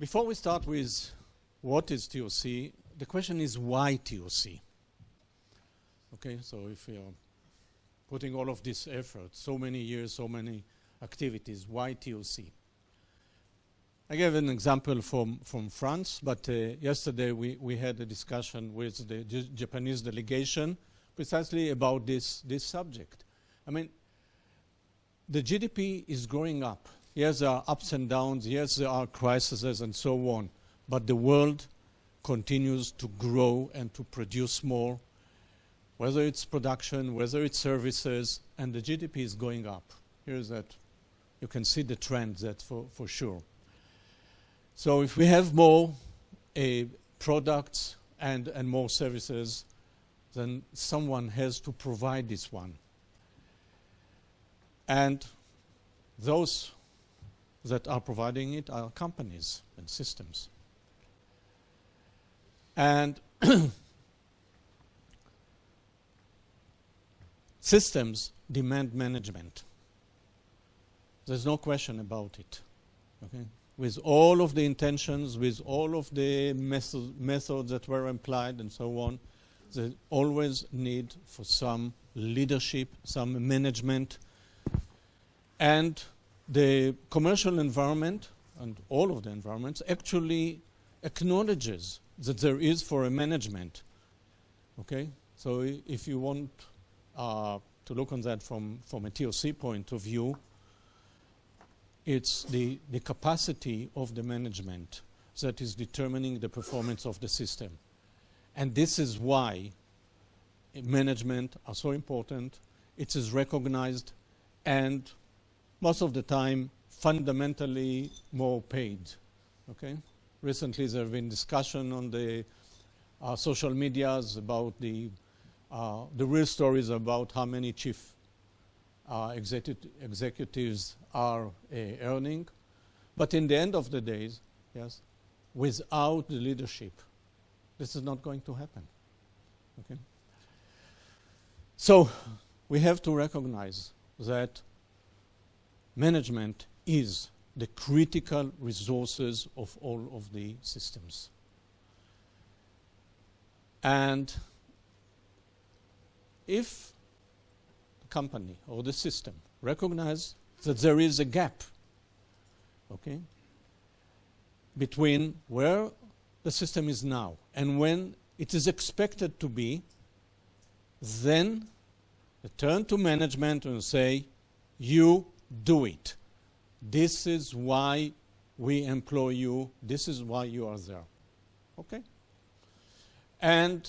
Before we start with what is TOC, the question is why TOC? Okay, so if we are putting all of this effort, so many years, so many activities, why TOC? I gave an example from France, but yesterday we had a discussion with the Japanese delegation precisely about this subject. I mean, the GDP is growing up. Yes, there are ups and downs. Yes, there are crises and so on. But the world continues to grow and to produce more, whether it's production, whether it's services, and the GDP is going up. Here's that. You can see the trend, that's for sure. So if we have more products and more services, then someone has to provide this one. And those that are providing it are companies and systems. And systems demand management. There's no question about it. Okay? With all of the intentions, with all of the methods that were implied and so on, there's always need for some leadership, some management. And the commercial environment and all of the environments actually acknowledges that there is for a management. Okay? So if you want to look on that from a TOC point of view, it's the capacity of the management that is determining the performance of the system. And this is why management are so important. It is recognized and most of the time fundamentally more paid. Okay? Recently there have been discussion on the social medias about the real stories about how many chief executives are earning. But in the end of the day, yes, without the leadership, this is not going to happen. Okay? So we have to recognize that management is the critical resources of all of the systems. And if the company or the system recognize that there is a gap, okay, between where the system is now and when it is expected to be, then they turn to management and say, you do it. This is why we employ you. This is why you are there. Okay? And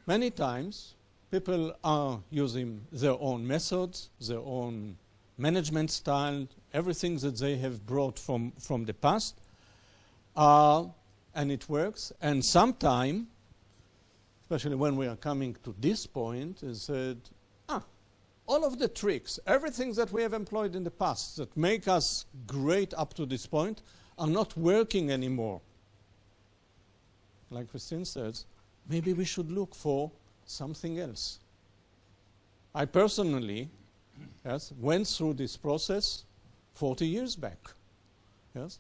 many times, people are using their own methods, their own management style, everything that they have brought from the past, and it works. And sometimes, especially when we are coming to this point, is said, all of the tricks, everything that we have employed in the past that make us great up to this point are not working anymore. Like Christine says, maybe we should look for something else. I personally went through this process 40 years back. Yes?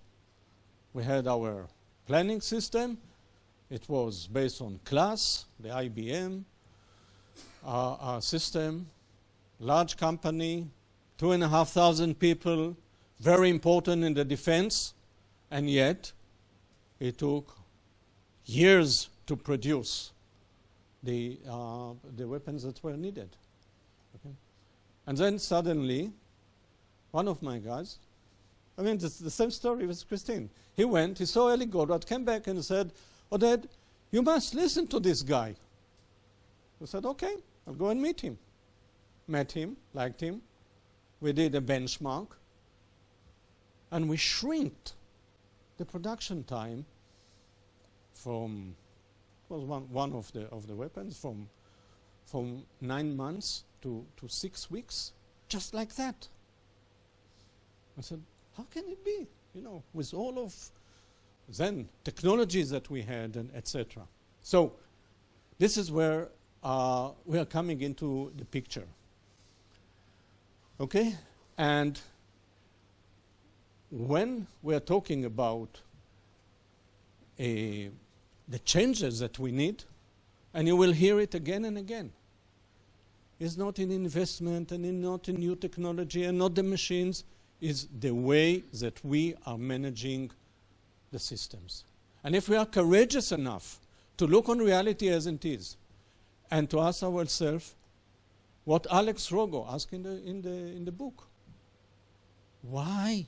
We had our planning system. It was based on class, the IBM our system. Large company, 2,500 people, very important in the defense, and yet it took years to produce the weapons that were needed. Okay? And then suddenly, one of my guys, I mean, it's the same story with Christine. He went, he saw Eli Goldwart, came back and said, Oded, you must listen to this guy. I said, okay, I'll go and meet him. Met him, liked him. We did a benchmark. And we shrinked the production time from, it was one of the weapons, from 9 months to 6 weeks, just like that. I said, how can it be? You know, with all of then technologies that we had and etc. So this is where we are coming into the picture. Okay? And when we are talking about the changes that we need, and you will hear it again and again. It's not in investment and not in new technology and not the machines, it's the way that we are managing the systems. And if we are courageous enough to look on reality as it is and to ask ourselves what Alex Rogo asked in the book, why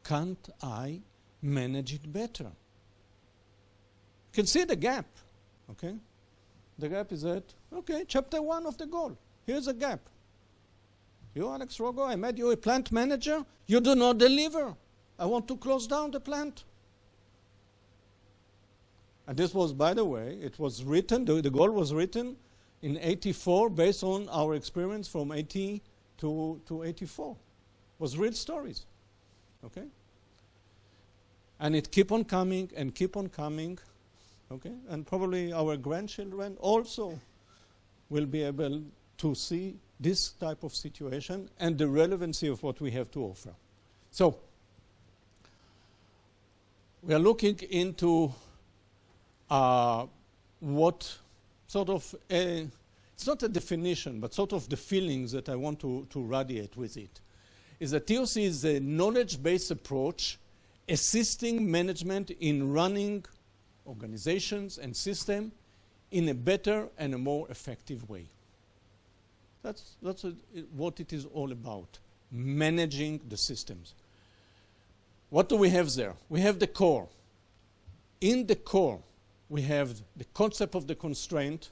can't I manage it better? You can see the gap, okay? The gap is that, okay, chapter 1 of the goal. Here's a gap. You, Alex Rogo, I made you a plant manager. You do not deliver. I want to close down the plant. And this was, by the way, it was written, the goal was written in 84 based on our experience from 80 to 84. It was real stories, okay? And it keep on coming and keep on coming, okay? And probably our grandchildren also will be able to see this type of situation and the relevancy of what we have to offer. So, we are looking into what sort of, it's not a definition, but sort of the feelings that I want to radiate with it, is that TOC is a knowledge-based approach assisting management in running organizations and systems in a better and a more effective way. That's what it is all about, managing the systems. What do we have there? We have the core. In the core, we have the concept of the constraint,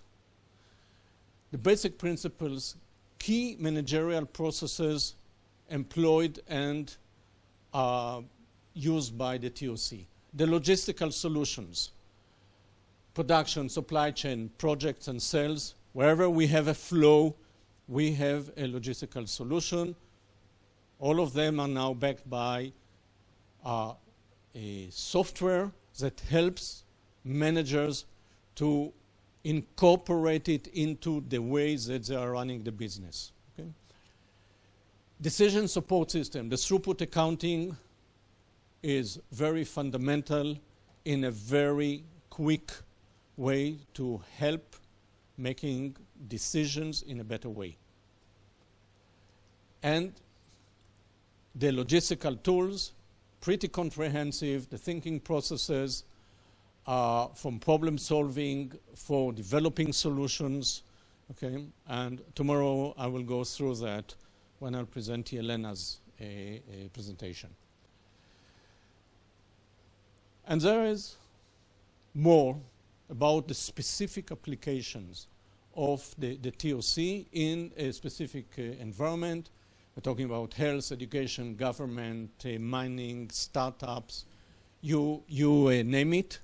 the basic principles, key managerial processes employed and used by the TOC, the logistical solutions, production, supply chain, projects and sales. Wherever we have a flow, we have a logistical solution. All of them are now backed by a software that helps managers to incorporate it into the ways that they are running the business. Okay? Decision support system. The throughput accounting is very fundamental in a very quick way to help making decisions in a better way. And the logistical tools, pretty comprehensive, the thinking processes, from problem solving for developing solutions, okay? And tomorrow I will go through that when I'll present Yelena's presentation. And there is more about the specific applications of the TOC in a specific environment. We're talking about health, education, government, mining, startups, you name it.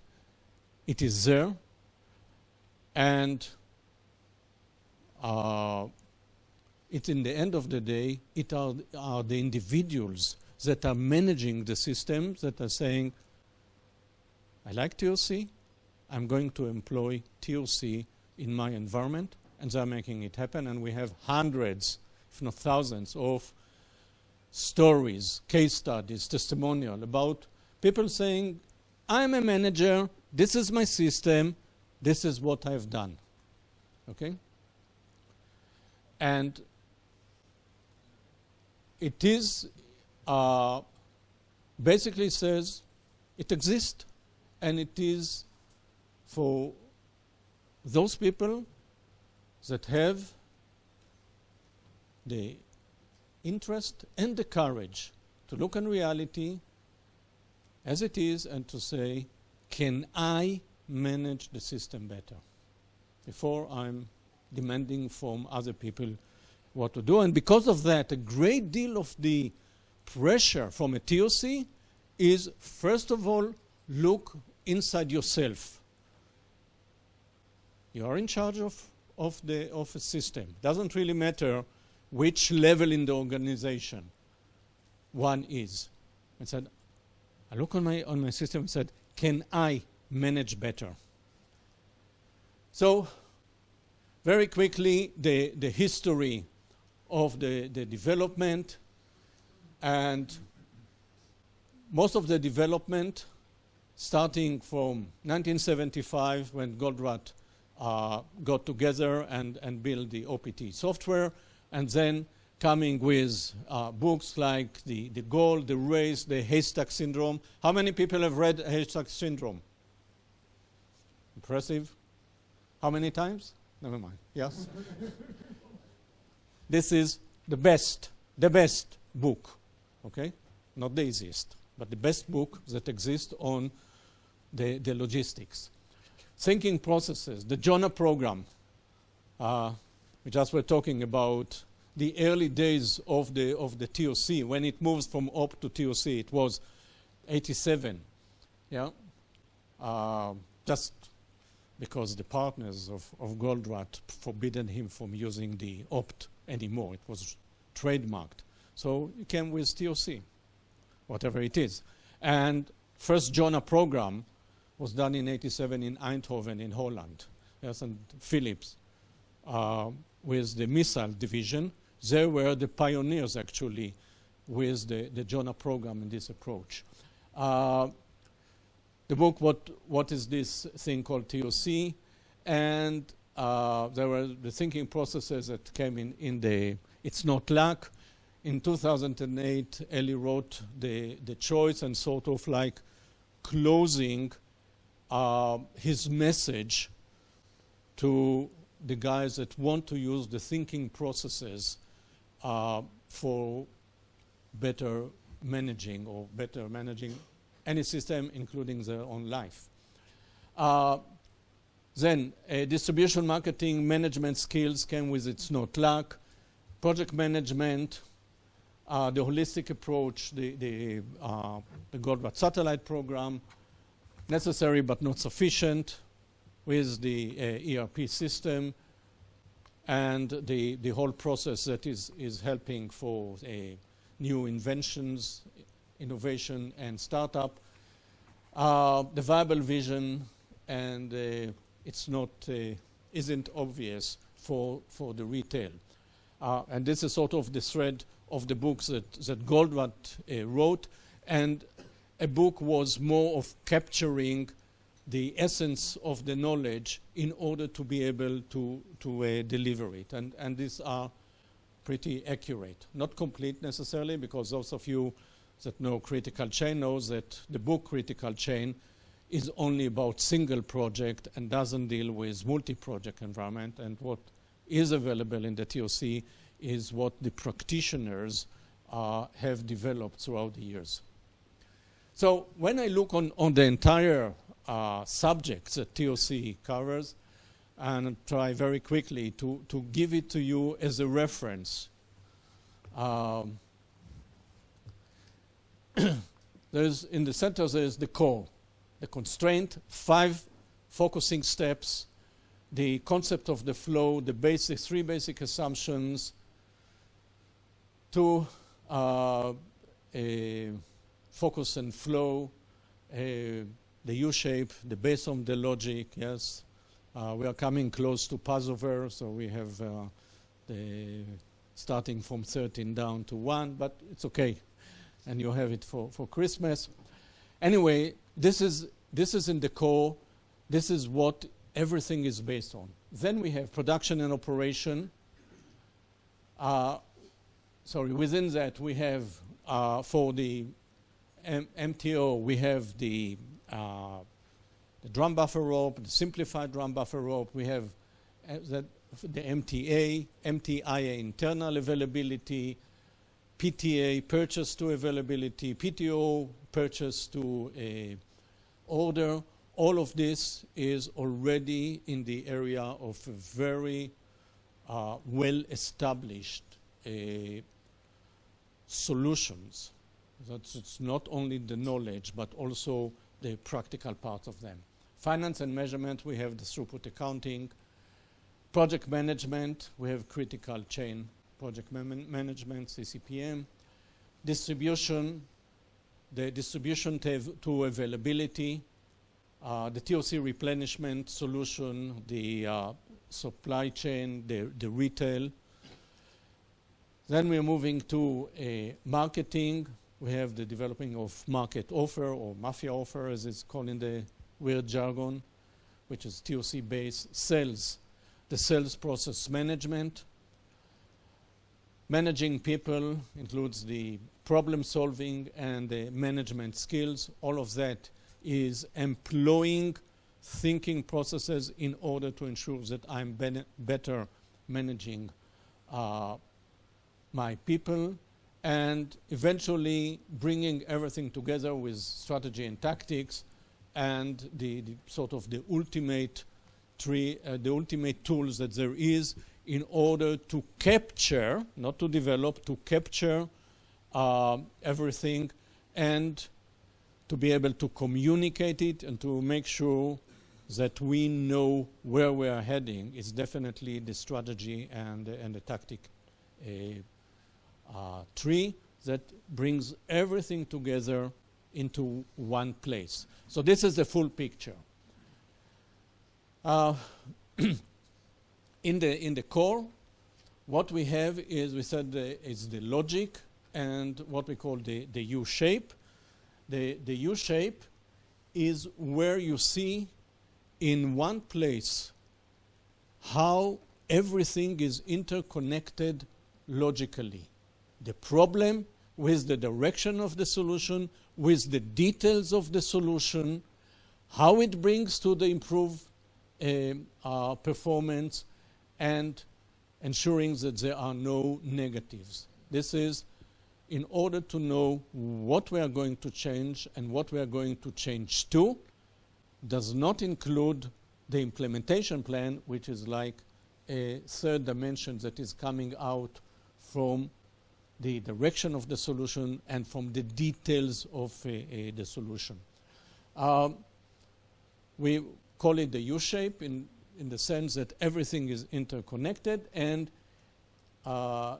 It is there. And it's in the end of the day, it are the individuals that are managing the systems that are saying, I like TOC, I'm going to employ TOC in my environment, and they're making it happen. And we have hundreds, if not thousands, of stories, case studies, testimonial about people saying, I'm a manager, this is my system, this is what I've done. Okay? And it is basically says it exists, and it is for those people that have the interest and the courage to look on reality as it is and to say, can I manage the system better before I'm demanding from other people what to do? And because of that, a great deal of the pressure from a TOC is, first of all, look inside yourself. You are in charge of a system. Doesn't really matter which level in the organization one is. I said, I look on my system and said, can I manage better? So, very quickly, the history of the development, and most of the development starting from 1975 when Goldratt got together and built the OPT software, and then coming with books like the Goal, the Race, the Haystack Syndrome. How many people have read Haystack Syndrome? Impressive. How many times? Never mind. Yes? This is the best book, okay? Not the easiest, but the best book that exists on the logistics. Thinking processes, the Jonah program. We just were talking about the early days of the TOC. When it moves from OP to TOC, it was 87. Yeah, just because the partners of Goldratt forbidden him from using the OPT anymore. It was trademarked. So it came with TOC, whatever it is. And first Jonah program was done in 87 in Eindhoven in Holland. Yes, and Philips with the missile division. They were the pioneers actually with the Jonah program in this approach. The book, what is this thing called TOC? And there were the thinking processes that came in the, it's not luck. In 2008, Eli wrote the choice and sort of like closing his message to the guys that want to use the thinking processes for better managing any system, including their own life. Then distribution marketing management skills came with It's Not Luck. Project management, the holistic approach, the Goldratt satellite program, necessary but not sufficient with the ERP system, and the whole process that is helping for new inventions, innovation, and startup. The viable vision, and it's not isn't obvious for the retail. And this is sort of the thread of the books that Goldratt wrote, and a book was more of capturing the essence of the knowledge in order to be able to deliver it. And these are pretty accurate. Not complete necessarily, because those of you that know critical chain knows that the book Critical Chain is only about single project and doesn't deal with multi-project environment. And what is available in the TOC is what the practitioners have developed throughout the years. So when I look on the entire subjects that TOC covers, and try very quickly to give it to you as a reference. There's in the center there's the core, the constraint, 5 focusing steps, the concept of the flow, the basic 3 basic assumptions, to focus and flow, the U-shape, the base of the logic, yes. We are coming close to Passover, so we have the starting from 13 down to 1, but it's okay. And you have it for Christmas. Anyway, this is in the core. This is what everything is based on. Then we have production and operation. Within that we have for the MTO, we have the drum buffer rope, the simplified drum buffer rope. We have the MTA, MTIA, internal availability, PTA, purchase to availability, PTO, purchase to order. All of this is already in the area of very well-established solutions. It's not only the knowledge, but also the practical parts of them. Finance and measurement, we have the throughput accounting. Project management, we have critical chain project management, CCPM. Distribution, the distribution to availability, the TOC replenishment solution, the supply chain, the retail. Then we're moving to marketing, We have the developing of market offer, or mafia offer as it's called in the weird jargon, which is TOC-based sales, the sales process management. Managing people includes the problem solving and the management skills. All of that is employing thinking processes in order to ensure that I'm better managing my people, and eventually bringing everything together with strategy and tactics and the sort of the ultimate the ultimate tools that there is in order to capture, not to develop, to capture everything and to be able to communicate it and to make sure that we know where we are heading. Is definitely the strategy and the tactic tree that brings everything together into one place. So this is the full picture. In the core, what we have is, we said, is the logic and what we call the U-shape. The U-shape is where you see in one place how everything is interconnected logically. The problem with the direction of the solution, with the details of the solution, how it brings to the improved performance, and ensuring that there are no negatives. This is in order to know what we are going to change and what we are going to change to. Does not include the implementation plan, which is like a third dimension that is coming out from the direction of the solution and from the details of the solution. We call it the U-shape in the sense that everything is interconnected, and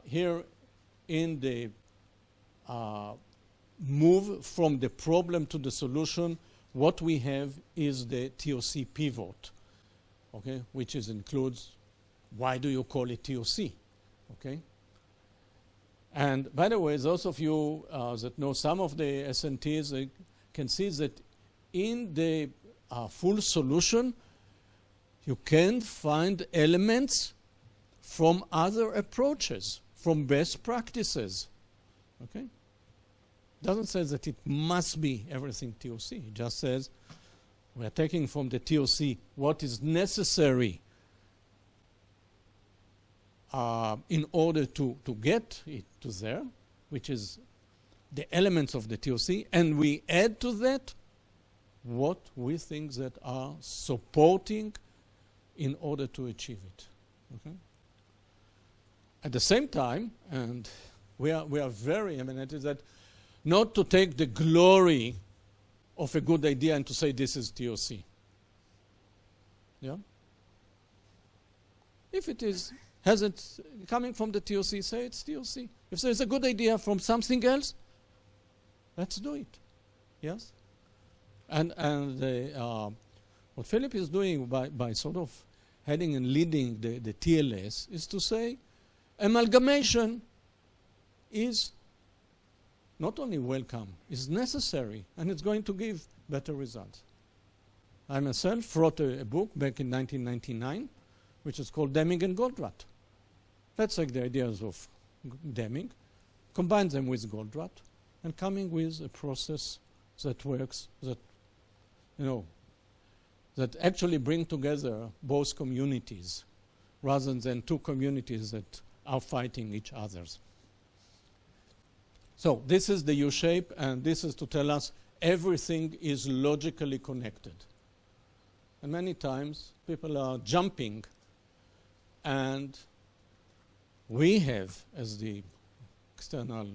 here in the move from the problem to the solution, what we have is the TOC pivot, okay, which includes why do you call it TOC, okay? And by the way, those of you that know some of the SNTs can see that in the full solution, you can find elements from other approaches, from best practices, okay? Doesn't say that it must be everything TOC. It just says we are taking from the TOC what is necessary in order to get it to there, which is the elements of the TOC, and we add to that what we think that are supporting in order to achieve it. Okay? At the same time, and we are very eminent, that not to take the glory of a good idea and to say this is TOC. Yeah? If it is, has it coming from the TOC, say it's TOC. If there's a good idea from something else, let's do it. Yes? And what Philip is doing by sort of heading and leading the TLS is to say amalgamation is not only welcome, it's necessary, and it's going to give better results. I myself wrote a book back in 1999, which is called Deming and Goldratt. Let's take the ideas of Deming, combine them with Goldratt, and coming with a process that works, that, you know, that actually bring together both communities, rather than two communities that are fighting each other. So this is the U-shape, and this is to tell us everything is logically connected. And many times people are jumping, and we have, as the external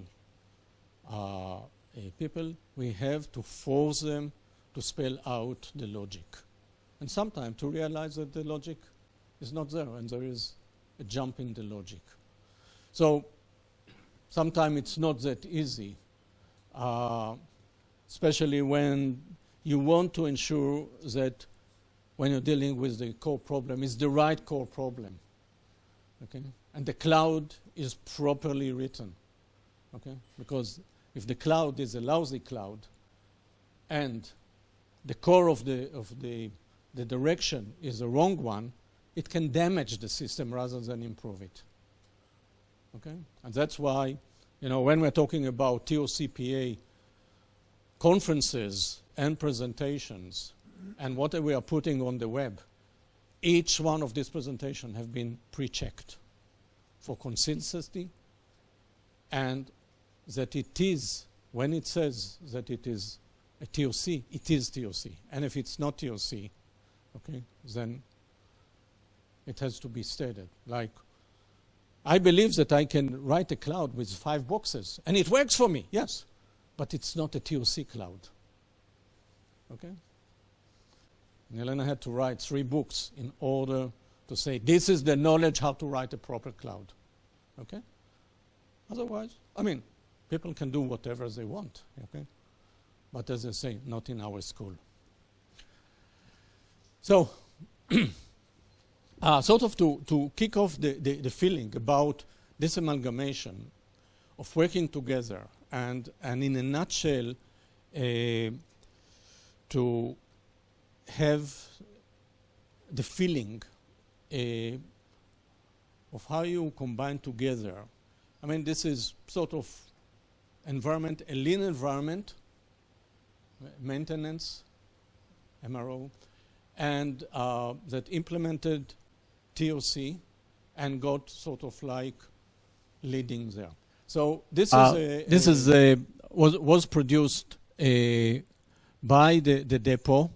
people, we have to force them to spell out the logic. And sometimes to realize that the logic is not there, and there is a jump in the logic. So sometimes it's not that easy, especially when you want to ensure that when you're dealing with the core problem, it's the right core problem, okay? And the cloud is properly written, okay? Because if the cloud is a lousy cloud and the core of the direction is the wrong one, it can damage the system rather than improve it. Okay? And that's why, when we're talking about TOCPA conferences and presentations and what we are putting on the web, each one of these presentations have been pre-checked for consistency, and that it is, when it says that it is a TOC, it is TOC. And if it's not TOC, okay, then it has to be stated. Like, I believe that I can write a cloud with 5 boxes, and it works for me, yes, but it's not a TOC cloud. Okay? And Elena had to write 3 books in order to say, this is the knowledge how to write a proper cloud. Okay? Otherwise, people can do whatever they want. Okay? But as I say, not in our school. So, sort of to kick off the feeling about this amalgamation of working together and in a nutshell, to have the feeling of how you combine together. This is sort of environment, a lean environment, maintenance, MRO, and that implemented TOC and got sort of like leading there. So this was produced by the depot,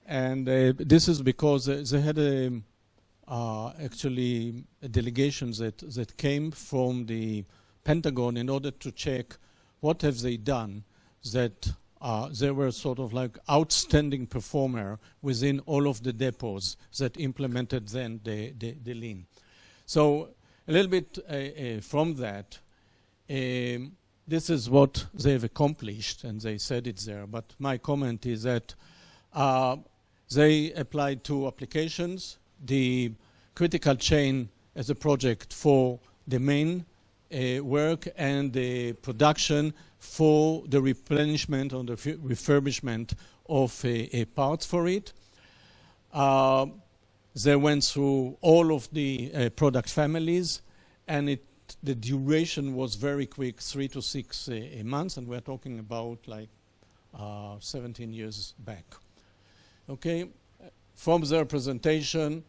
and this is because they had actually a delegation that came from the Pentagon in order to check what have they done that they were sort of like outstanding performer within all of the depots that implemented then the lean. So a little bit from that, this is what they've accomplished, and they said it's there. But my comment is that they applied 2 applications, the critical chain as a project for the main work and the production for the replenishment or the refurbishment of parts for it. They went through all of the product families, and the duration was very quick, 3 to 6 months, and we're talking about like 17 years back. Okay, from their presentation,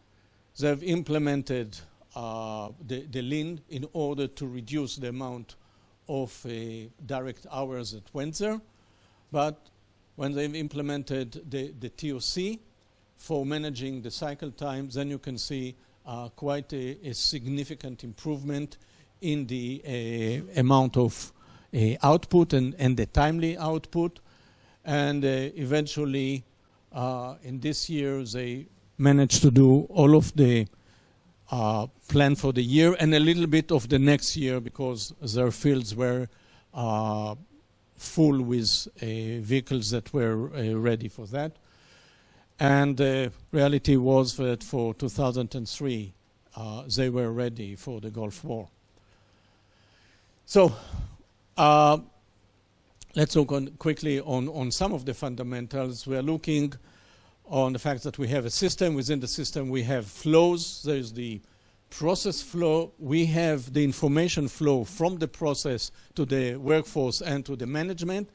they've implemented the lean in order to reduce the amount of direct hours that went there. But when they've implemented the TOC for managing the cycle time, then you can see quite a significant improvement in the amount of output and the timely output. And eventually, in this year, they managed to do all of the plan for the year and a little bit of the next year, because their fields were full with vehicles that were ready for that. And the reality was that for 2003, they were ready for the Gulf War. So let's look quickly on some of the fundamentals. We are looking on the fact that we have a system. Within the system, we have flows. There's the process flow. We have the information flow from the process to the workforce and to the management.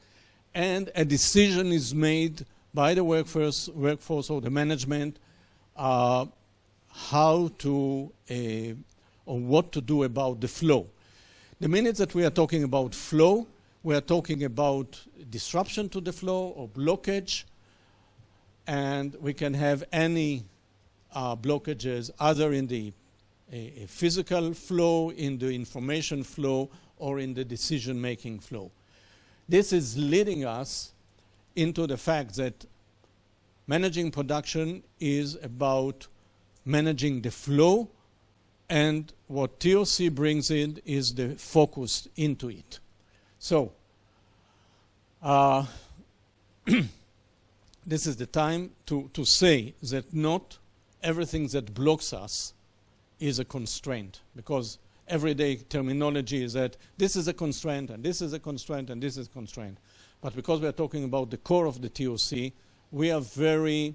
And a decision is made by the workforce or the management how to or what to do about the flow. The minute that we are talking about flow, we are talking about disruption to the flow or blockage. And we can have any blockages either in the physical flow, in the information flow, or in the decision-making flow. This is leading us into the fact that managing production is about managing the flow, and what TOC brings in is the focus into it. So, this is the time to say that not everything that blocks us is a constraint, because everyday terminology is that this is a constraint, and this is a constraint, and this is a constraint. But because we are talking about the core of the TOC, we are very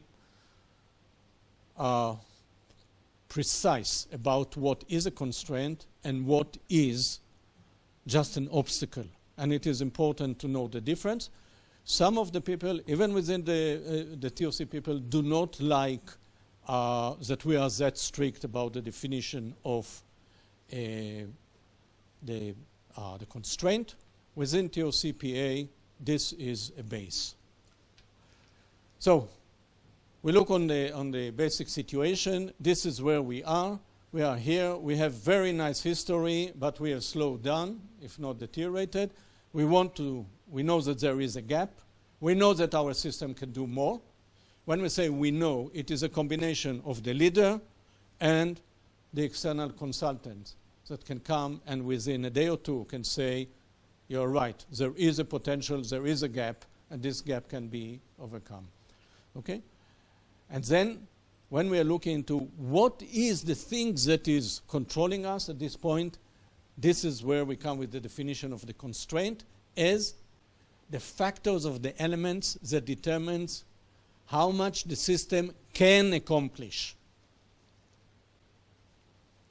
precise about what is a constraint and what is just an obstacle. And it is important to know the difference. Some of the people, even within the TOC people, do not like that we are that strict about the definition of the constraint. Within TOCPA, this is a base. So we look on the basic situation. This is where we are. We are here. We have very nice history, but we have slowed down, if not deteriorated. We know that there is a gap. We know that our system can do more. When we say we know, it is a combination of the leader and the external consultant that can come and within a day or two can say, you're right, there is a potential, there is a gap, and this gap can be overcome. Okay? And then when we are looking into what is the thing that is controlling us at this point, this is where we come with the definition of the constraint as the factors of the elements that determines how much the system can accomplish.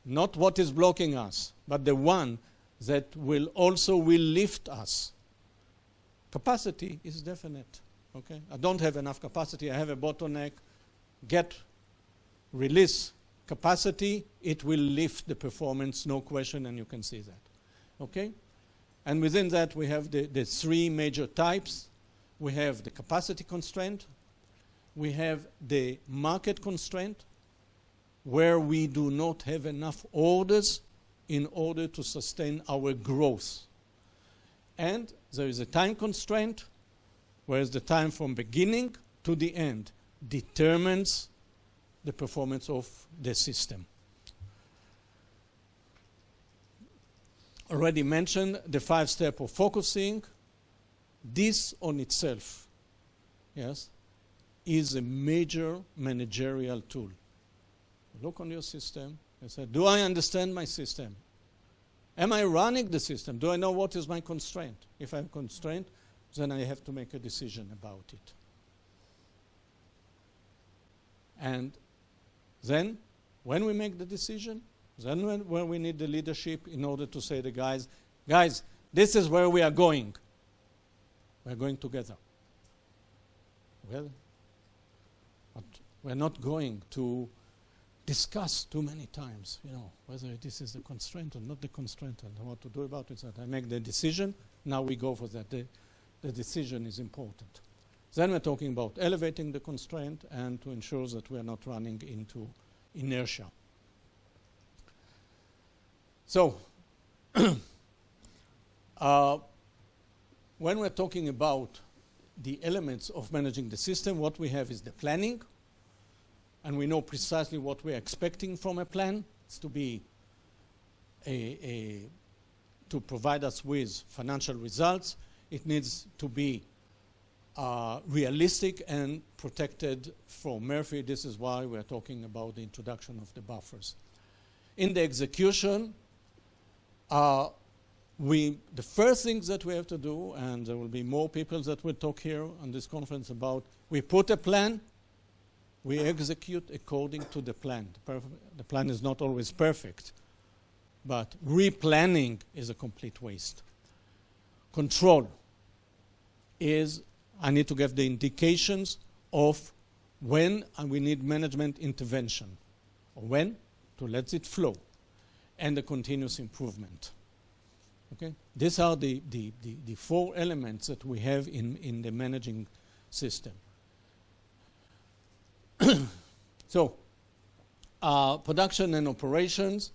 Not what is blocking us, but the one that will lift us. Capacity is definite. Okay? I don't have enough capacity. I have a bottleneck. Release capacity, it will lift the performance, no question, and you can see that. Okay? And within that, we have the three major types. We have the capacity constraint. We have the market constraint, where we do not have enough orders in order to sustain our growth. And there is a time constraint, whereas the time from beginning to the end determines the performance of the system. Already mentioned the 5-step of focusing. This on itself, yes, is a major managerial tool. Look on your system and say, do I understand my system? Am I running the system? Do I know what is my constraint? If I have a constraint, then I have to make a decision about it. And then, when we make the decision, then when we need the leadership in order to say to the guys, this is where we are going. We're going together. Well, but we're not going to discuss too many times, whether this is the constraint or not the constraint and what to do about it. So I make the decision, now we go for that. The decision is important. Then we're talking about elevating the constraint and to ensure that we're not running into inertia. So, when we're talking about the elements of managing the system, what we have is the planning, and we know precisely what we're expecting from a plan. It's to be to provide us with financial results. It needs to be realistic and protected from Murphy. This is why we're talking about the introduction of the buffers. In the execution, the first things that we have to do, and there will be more people that will talk here on this conference about, we put a plan, we execute according to the plan. The plan is not always perfect, but replanning is a complete waste. Control is, I need to give the indications of when we need management intervention, or when to let it flow, and the continuous improvement. Okay? These are the 4 elements that we have in the managing system. So, production and operations.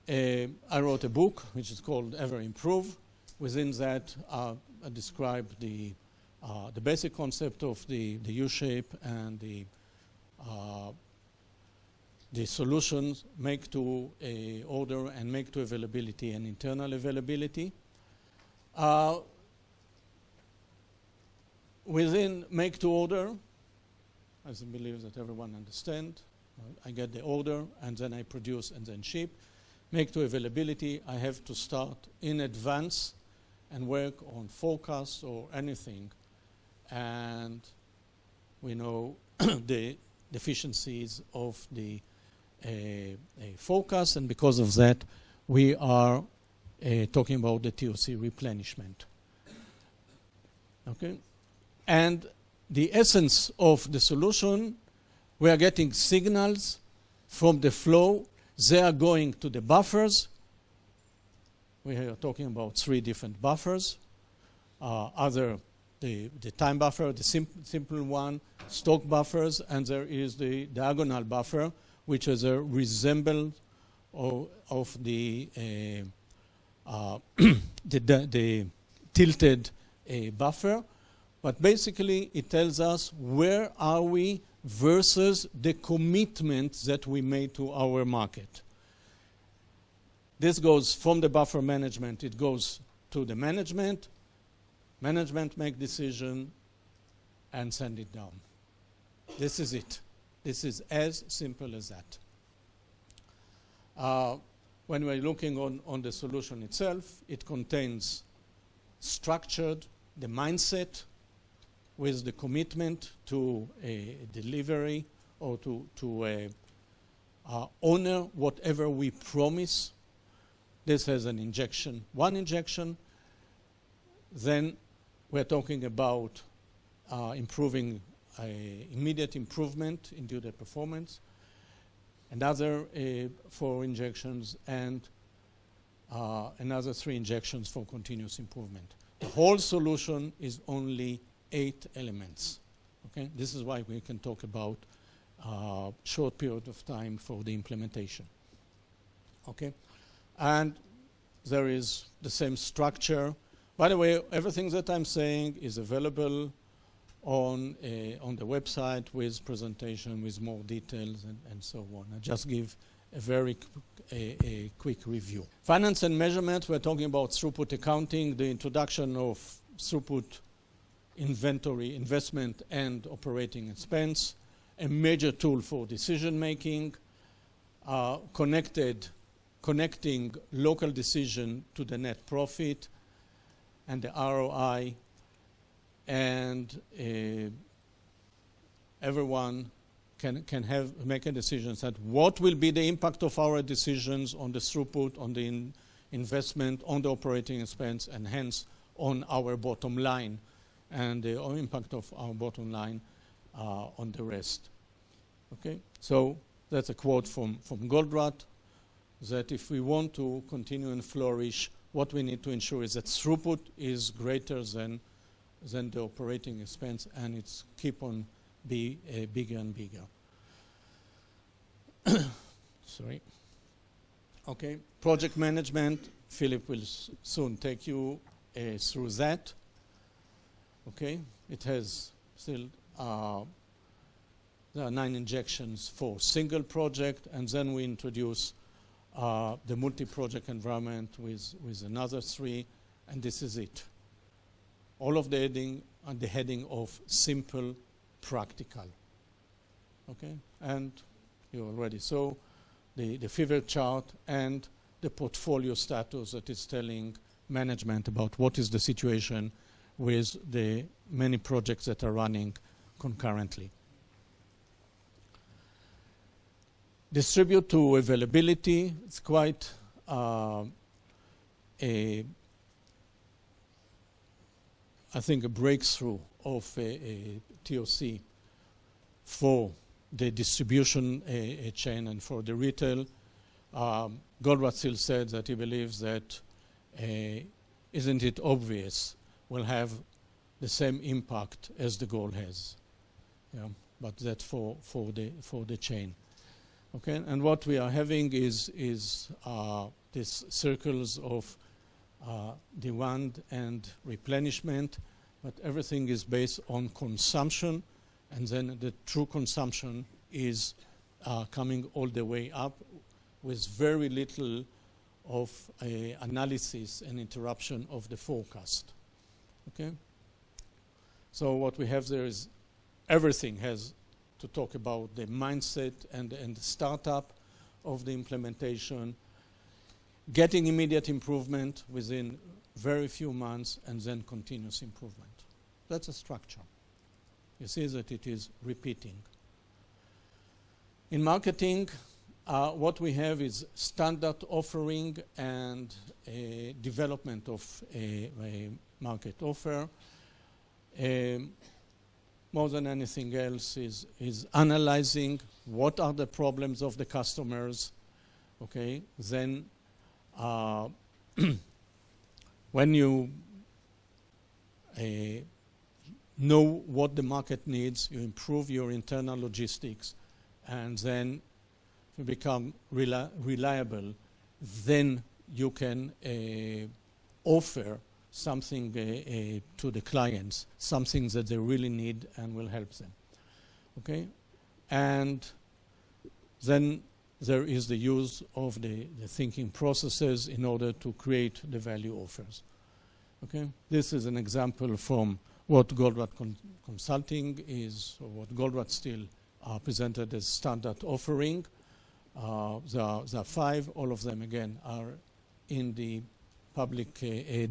I wrote a book which is called Ever Improve. Within that, I describe the basic concept of the U-shape and the solutions make to order and make to availability and internal availability. Within make to order, I believe that everyone understands. I get the order and then I produce and then ship. make to availability, I have to start in advance and work on forecasts or anything. And we know the deficiencies of the forecast, and because of that, we are talking about the TOC replenishment. Okay? And the essence of the solution, we are getting signals from the flow. They are going to the buffers. We are talking about 3 different buffers. The time buffer, the simple one, stock buffers, and there is the diagonal buffer, which is a resemblance of the tilted buffer. But basically, it tells us where are we versus the commitment that we made to our market. This goes from the buffer management, it goes to the management. Management make decision and send it down. This is it. This is as simple as that. When we're looking on the solution itself, it contains structured, the mindset with the commitment to a delivery or to honor whatever we promise. This has an injection, one injection. Then we're talking about improving immediate improvement in due performance, another 4 injections, and another 3 injections for continuous improvement. The whole solution is only 8 elements. Okay, this is why we can talk about short period of time for the implementation. Okay, and there is the same structure. By the way, everything that I'm saying is available on the website with presentation, with more details and so on. I just give a very quick review. Finance and measurement, we're talking about throughput accounting, the introduction of throughput inventory, investment and operating expense, a major tool for decision making, connecting local decision to the net profit and the ROI, and everyone can make a decision that what will be the impact of our decisions on the throughput, on the investment, on the operating expense, and hence on our bottom line, and the impact of our bottom line on the rest. Okay, so that's a quote from Goldratt, that if we want to continue and flourish, what we need to ensure is that throughput is greater than the operating expense, and it's keep on be bigger and bigger. Sorry. Okay, project management. Philip will soon take you through that. Okay, it has still there are 9 injections for single project, and then we introduce the multi-project environment with another 3, and this is it. All of the heading on the heading of simple, practical. Okay, and you already saw the fever chart and the portfolio status that is telling management about what is the situation with the many projects that are running concurrently. Distribute to availability. It's quite I think a breakthrough of a TOC for the distribution chain and for the retail. Goldratt still said that he believes that isn't it obvious will have the same impact as the goal has. Yeah, but that for the chain. Okay, and what we are having is these circles of demand and replenishment, but everything is based on consumption, and then the true consumption is coming all the way up with very little of analysis and interruption of the forecast. Okay, so what we have there is everything has to talk about the mindset and the startup of the implementation. getting immediate improvement within very few months, and then continuous improvement. That's a structure. You see that it is repeating. In marketing, what we have is standard offering and a development of a market offer. More than anything else is analyzing what are the problems of the customers. Okay, then when you know what the market needs, you improve your internal logistics, and then you become reliable, then you can offer something to the clients, something that they really need and will help them. Okay? And then there is the use of the thinking processes in order to create the value offers. Okay? This is an example from what Goldratt Consulting is, or what Goldratt still presented as standard offering. There are 5. All of them, again, are in the public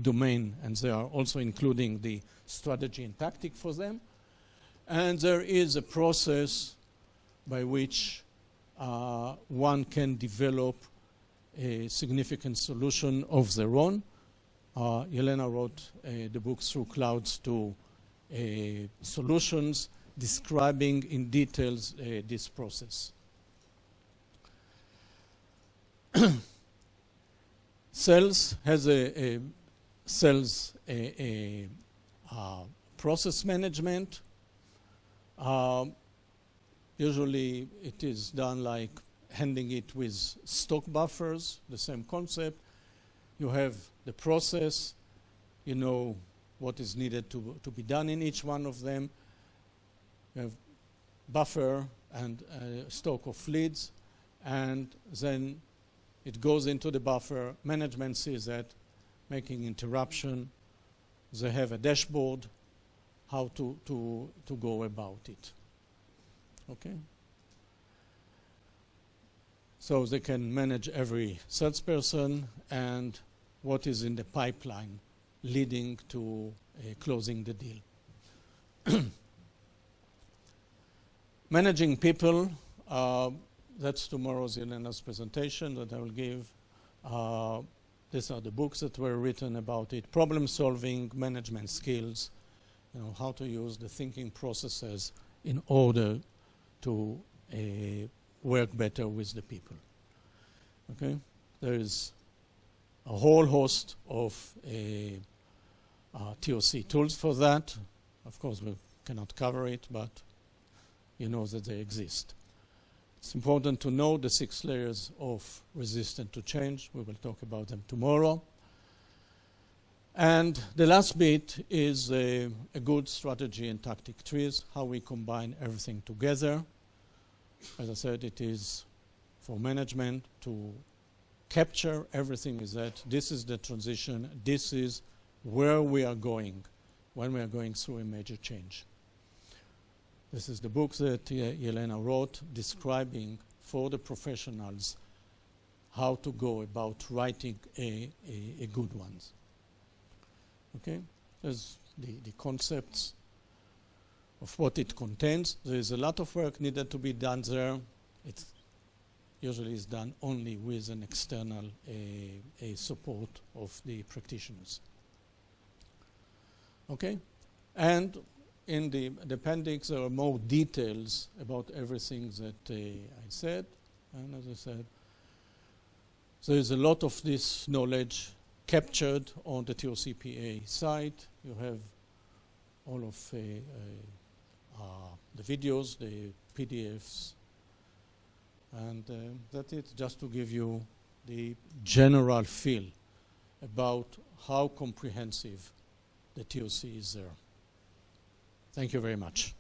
domain, and they are also including the strategy and tactic for them. And there is a process by which one can develop a significant solution of their own. Yelena wrote the book Through Clouds to Solutions, describing in details this process. Sales has a sales process management. Usually it is done like handling it with stock buffers, the same concept. You have the process, you know what is needed to be done in each one of them. You have buffer and stock of leads, and then it goes into the buffer. Management sees that, making interruption. They have a dashboard, how to go about it. Okay? So they can manage every salesperson and what is in the pipeline leading to closing the deal. Managing people, that's tomorrow's Yelena's presentation that I will give. These are the books that were written about it. Problem solving, management skills, how to use the thinking processes in order to work better with the people. Okay? There is a whole host of TOC tools for that. Of course, we cannot cover it, but you know that they exist. It's important to know the 6 layers of resistance to change. We will talk about them tomorrow. And the last bit is a good strategy and tactic trees, how we combine everything together. As I said, it is for management to capture everything is that this is the transition, this is where we are going when we are going through a major change. This is the book that Yelena wrote describing for the professionals how to go about writing a good one. Okay? There's the concepts of what it contains. There is a lot of work needed to be done there. It usually is done only with an external support of the practitioners. Okay? And in the appendix, there are more details about everything that I said. And as I said, there is a lot of this knowledge captured on the TOCPA site. You have all of the videos, the PDFs, and that's it, just to give you the general feel about how comprehensive the TOC is there. Thank you very much.